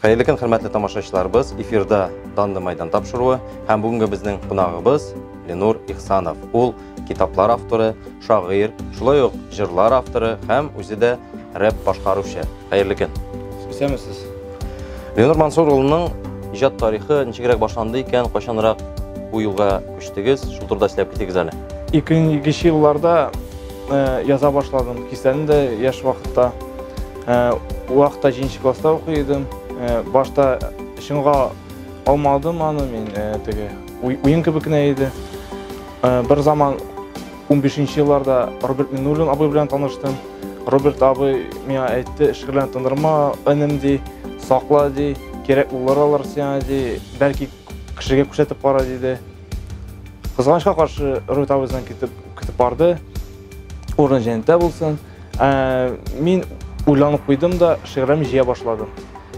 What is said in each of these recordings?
Xeyirli kun, hürmetli tamaşaçılarımız, efirde Dandı Maydan tapşırığı hem bugünkü bizning qonağımız Lenur İhsanov. Ol kitaplar avtoru, şair, şulay oq jırlar avtoru hem özü de rap başqaruvchi. Xeyirli kun. Bisemisiz. Lenur Mansuroğlu'nun ijat tarixi nechegrak başlandı ekan, qachonroq bu yılga köçtügiz, şu turda ishlab ketdingiz hali? 2000 yıllarda yaza başladım. Kiseni de yaş vaxtda. O vaxtda 7. klassda oxuyordum. Başta şunga almadım anı men oyun kibikine idi. Bir zaman 15. yıllarda Robert Minulin abi bilen tanıştım. Robert abi meni aytdı, şigirlendirme önümde sakla di, gerek ular sen di, belki kişiге күрсәтеп кара dedi. Kızганычка каршы Robert abiden kitip bardı. Orada jennette bulsun. Men uylanıp koydum da şiirlerimi jiya başladım.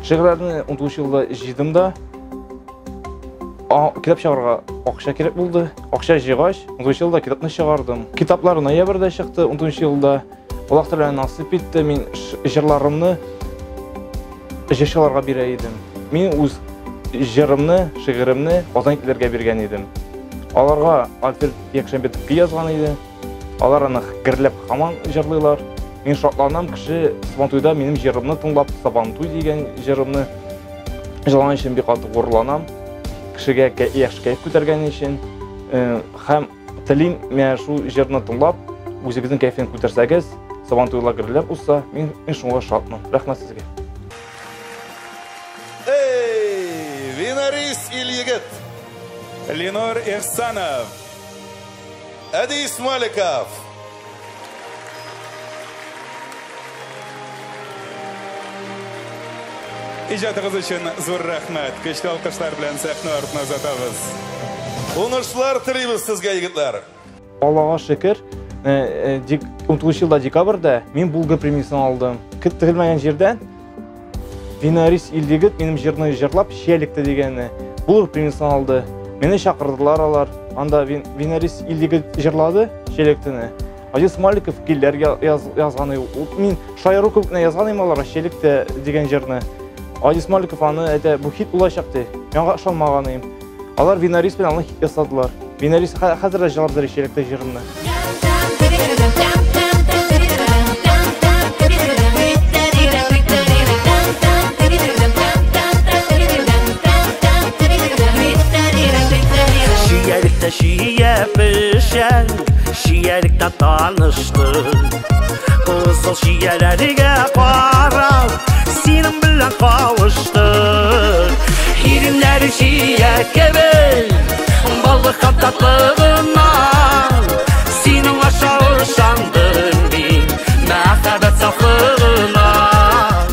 Şiirlerini 19 yılda jiydim da kitap çağırga akşa gerek buldu. Akşa jiygaç 19 yılda kitapны çıkardım. Kitaplar noyabrda çıktı 19 yılda. Allah Teala nasip etti. Men jırlarımны jırçılarga bereydim. Men öz jırımны, şiirimni ozankilerge bergen edim. Аларга Альфред Якшембетовке yazgan idi. Алар аны гирлеп хаман жырлыйлар. Мен шатланам, киши Сабантуйда менин жырымны тыңлап, Сабантуй деген жырымны жылан өчен бик каты горурланам. Кишиге яхшы кайф күтәргән өчен һәм телим менә шу жырны тыңлап, үзегезнең кайфын күтәрсәгез, Сабантуйга гирлеп узса, мен шуңа шатмын. Рәхмәт сезгә. Винарис Ильягет, Ленур Ихсанов, Адис Маликов. İcatınız için zor rahmet. Köşkü alkışlar bilen sahne ortuna uzatабыз. Уңышлар тілейбіз сізге, егітлер. Allah'a şükür, 19 yılda dekabrda men Bulga премиясын алдым. Күтілмеген жерден Винарис Ильягет менің жырны жырлап, Шияликті дегені Bulga премиясын алды. Meni шақырдылар алар. Анда Винарис Ильягет жырлады Шияликтіні. Адис Маликов келдер yazғаны. Мен шайыру көбіне yazғаным алар Шияликті деген жырны. Адис Маликов аны әйтә, бу хит булачакты. Мен ышанмаганым. Алар Винарис белән аны хит ясадылар. Винарис хәзер дә җырлап бирә Шияликтә жырны. Şiyalikte şiye pişen, şiyalikte tanıştık. Kızıl şiyelerine karan, senin bilen kavuştuk. Hirinler şiye gibi, balık tatlılığından, senin aşağı şandın bin, mehbet saflığından.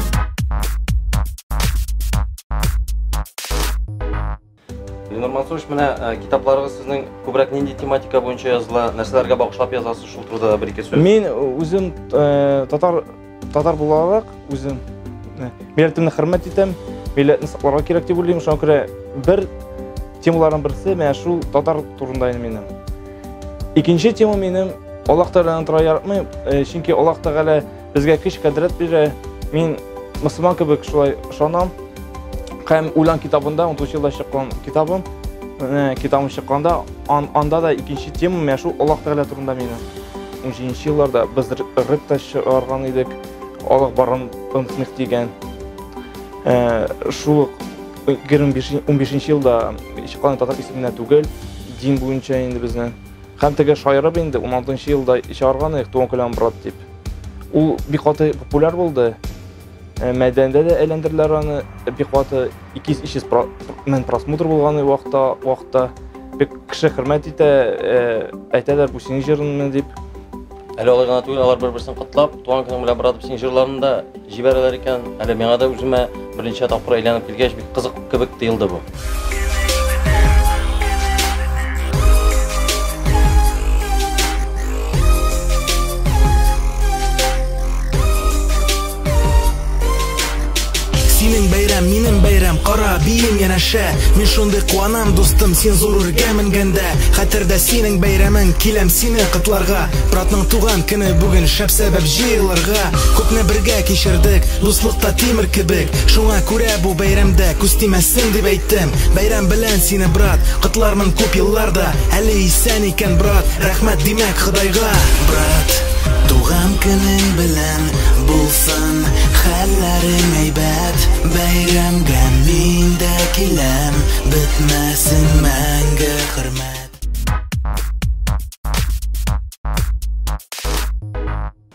Lenur Mansurovич, mene kitaplarınız sizin köbürek nindi tematika boyunca yazılı, нәрселерге багышлап язасыз, шул турыда bir-iki söz. Мен үзем татар буларак, үзем милләтемне хөрмәт итәм, милләтне сакларга кирәк дип уйлыйм. Шуңа күрә бер темаларның берсе менә шул татар турында минем. Икенче тема минем Аллаһ Тәгаләнең тора яратмый, чөнки Аллаһ Тәгалә безгә көч кадәрет бирә. Мин мөселман кебек шулай ышанам. Һәм Улан китабында 19 елда чыккан китабым чыкканда, анда да икенче тема менә шул Аллаһ Тәгалә турында минем. 17 елларда без рэпта чыгарган идек. Аллаһ барын тынсмых дигән. Шул 15 елда чыккан татар исеменә түгел, дин буенча инде безнең. Һәм теге шаяры инде 16 елда чыгарган идек, Туган калам брат дип. Ул бик каты популяр булды. Мәйдәндә дә әйләндерләр аны, бик каты 200 мең просмотр булган вакытта бик кеше хөрмәт итә, әйтәләр бу синең җырыңмы дип. Әле алай гына түгел, алар бер-берсен котлап, туган көнең белән барып синең җырларны да җибәрәләр икән. Әле миңа да үземә беренче тапкыр әйләнеп килгәч бик кызык кебек тоелды бу. Senin bayram, menin bayram, киям, кара бием янәшә. Мин шундый куанам, дустым, син зур үргә менгәндә. Хәтердә синең бәйрәмең, киләм сине котларга. Братның туган көне бүген шәп сәбәп җыелырга. Күпне бергә кичердек, дуслыкта тимер кебек. Шуңа күрә бу бәйрәмдә күз тимәсен дип әйттем. Бәйрәм белән сине, брат, котлармын күп елларда. Әле исән икән, брат, рәхмәт димәк Ходайга. Брат, туган көнең белән булсын хәлләрең әйбәт. Бәйрәмгә мин дә киләм, бетмәсен мәңге хөрмәт.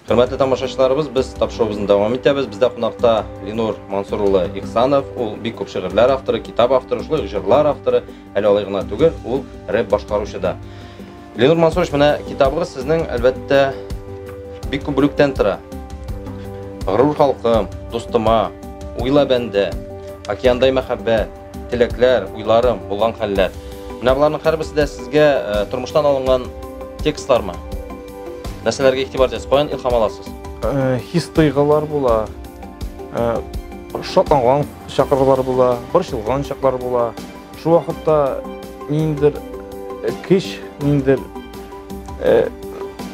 Hörmətli tamaşaçılarımız, biz tapşırığımızı davam etəbiz. Bizdə qonaqda Ленур Мансур улы Ихсанов, ул бик күп шигырьләр авторы, китап авторы, шулай җырлар авторы, әле алай гына түгел, ул рэп башкаручы да. Ленур Мансурович, менә китабыгыз сезнең әлбәттә бик күп бүлектән тора. Гырур халкым, дустыма, уйла бәндә, океандай мәхәббәт, теләкләр, уйларым, булган хәлләр. Менә буларның һәрберсе дә сезгә тормыштан алынган текстлармы? Нәрсәләргә игътибар итәсез? Каян илһам аласыз? Хис тойгылар була, шатланган чаклар була, борчылган чаклар була. Шу вакытта ниндер кич, ниндер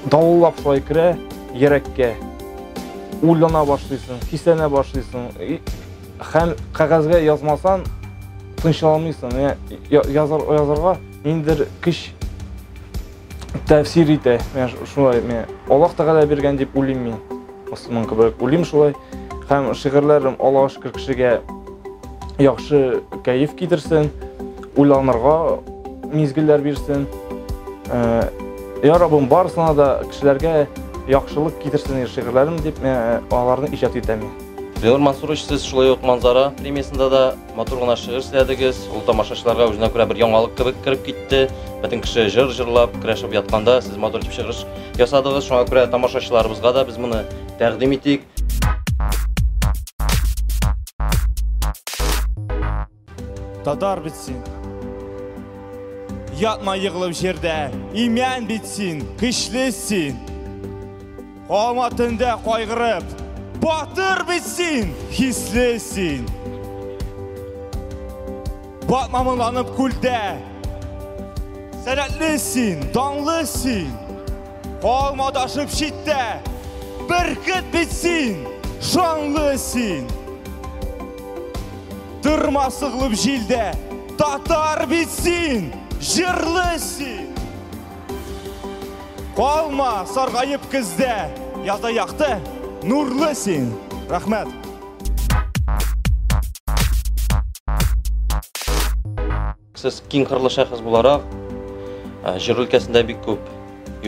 давыллап шулай керә йөрәккә. Уйлана башлыйсың, хисләнә башлыйсың. Һәм кагазга язмасан тынычланмыйсың. Язарга ниндер кич тәфсир итә. Мен шулай, мен Аллаһ Тәгалә биргән дип уйлыйм мин. Осман кебек уйлыйм шулай. Һәм шигырьләрем Аллаһ шөкер кешегә яхшы кайф китерсен, уйланырга мизгелләр бирсен. Я Раббым, барысына да кешеләргә яхшылык китерсен шигырьләрем дип мен аларны иҗат итәм. Ленур Мансурович, сез шулай ук Манзара премиясында да матур гына шигырь сөйләдегез. Ул тамашачыларга үзенә күрә бер яңалык кебек кирип китте. Бөтен кеше җырлап, көрәшеп ятканда сез матур итеп шигырь ясадыгыз. Шуңа күрә тамашачыларыбызга да без моны тәкъдим итик. Тадар битсин. Ятма егылып җирдә, имән битсин, көчлесин. Калматында кайгырып, батыр битсин, хислесин. Батмамыланып күлдә, сәләтлесин, данлысин. Калмадашып читтә, бөркет битсин, шанлысин. Тырма сыгылып җилдә, татар битсин, җырлысин. Калма саргайып көздә, язда якты, нурлысин. Рәхмәт. Сез киң кырлы шәхес буларак, җыр өлкәсендә бик күп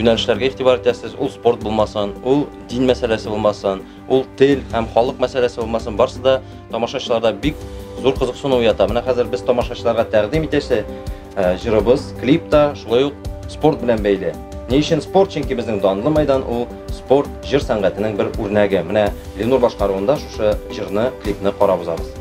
юнәлешләргә игътибар итәсез. Ул спорт булмасын, ул дин мәсьәләсе булмасын, ул тел һәм халык мәсьәләсе булмасын, барысы да тамашачыларда бик зур кызыксыну уята. Менә хәзер без тамашачыларга тәкъдим итәсе җырыбыз, клип та шулай ук спорт белән бәйле. Ни өчен спорт? Чөнки безнең данлы мәйдан ул спорт җыр сәнгатенең бер үрнәге. Менә Ленур башкаруында шушы җырны, клипны карап узабыз.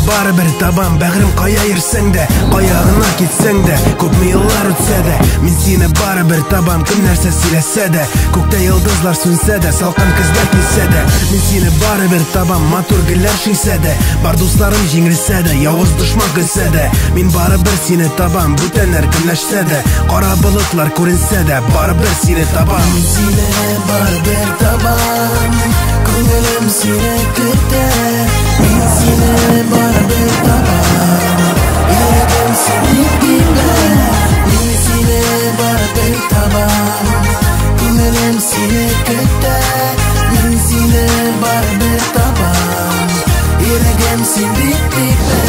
Барыбер табам, бәгърем кая йөрсәң дә, кая гына китсәң дә, күпме еллар үтсә дә, мин сине барыбер табам, кем нәрсә сөйләсә дә, күктә йолдызлар сүнсә дә, салкын көздә килсә дә, мин сине барыбер табам, матур гөлләр шиңсә дә, бар дусларым җиңелсә дә, явыз дошман көлсә дә, мин барыбер сине табам, бүтәннәр көнләшсә дә, кара болытлар күренсә дә, барыбер сине табам, мин сине барыбер табам, күңелем сине көтә, мин сине барыбер табам, йөрәгем сине тибә, мин сине барыбер табам, күңелем сине көтә, мин сине барыбер табам, йөрәгем сине тибә.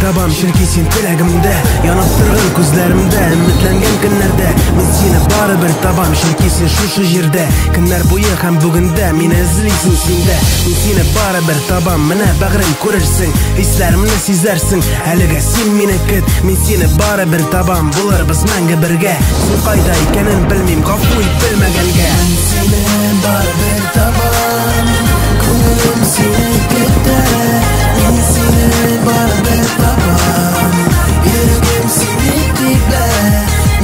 табам чөнки сен теләгемдә, янып торган күзләремдә, өметләнгән көннәрдә мин сине барыбер табам чөнки сен шушы җирдә, көннәр буе һәм бүгендә мине эзлисең синдә, мин сине барыбер табам, менә бәгърем күрерсең, хисләремне сизәрсең, әлегә син мине көт, мин сине барыбер табам, булырбыз мәңге бергә, син кайда икәнен белмим, гафу ит белмәгәнгә. Мин сине барыбер табам, күңелем сине көтә, мин сине барыбер табам, йөрәгем сине тибә,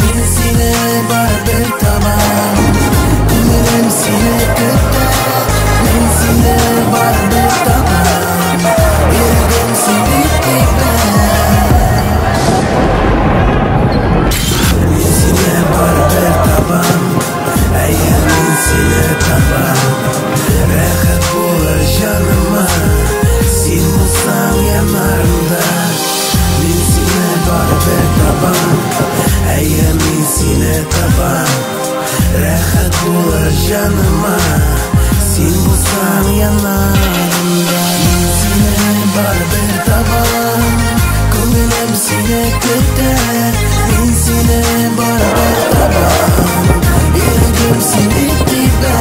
мин сине барыбер табам, күңелем сине көтә, мин сине барыбер табам, йөрәгем сине тибә. Мин сине барыбер табам, әйе мин сине табам, рәхәт булыр җаныма, син булсаң янарымда. Мин сине барыбер табам, әйе мин сине табам, рәхәт булыр җаныма, син булсаң янарымда. Мин сине барыбер табам, күңелем сине көтә, мин сине барыбер табам, йөрәгем сине тибә,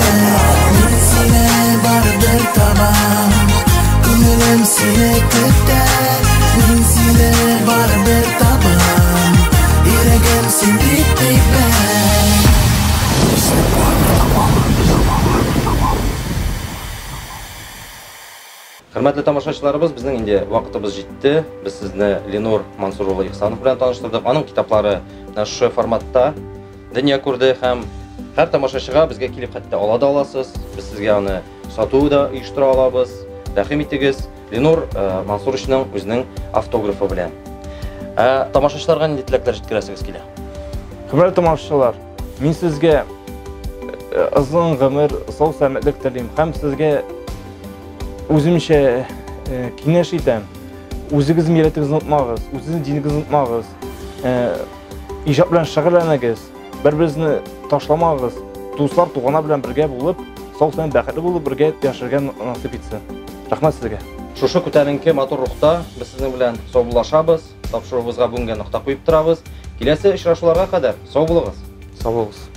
мин сине барыбер табам, күңелем сине көтә, мин сине барыбер табам, йөрәгем сине тибә. Хөрмәтле тамашачыларыбыз, безнең инде вакытыбыз җитте. Без сезне Ленур Мансур улы Ихсанов белән таныштырдык. Аның китаплары шушы форматта дөнья күрде һәм һәр тамашачыга безгә килеп хәтта ала да аласыз. Без сезгә аны сату да оештыра алабыз. Рәхим итегез Ленур Мансуровичның үзенең автографы белән. Тамашачыларга нинди теләкләр җиткерәсегез килә? Хөрмәтле тамашачылар, мин сезгә озын гомер, сау сәламәтлек телим һәм сезгә үземчә киңәш итәм. Үзегез милләтегезне онытмагыз, үзегез динегезне онытмагыз. Иҗат белән шөгыльләнегез, бер-берегезне ташламагыз. Дуслар, туганнар белән бергә булып, сау сәламәт бәхетле булып бергә яшәргә насыйп итсен. Рәхмәт сезгә. Шушы күтәренке матур рухта без сезнең белән саубуллашабыз, тапшыруыбызга бүгенгә нокта куеп торабыз. Киләсе очрашуларга кадәр сау булыгыз. Сау булыгыз.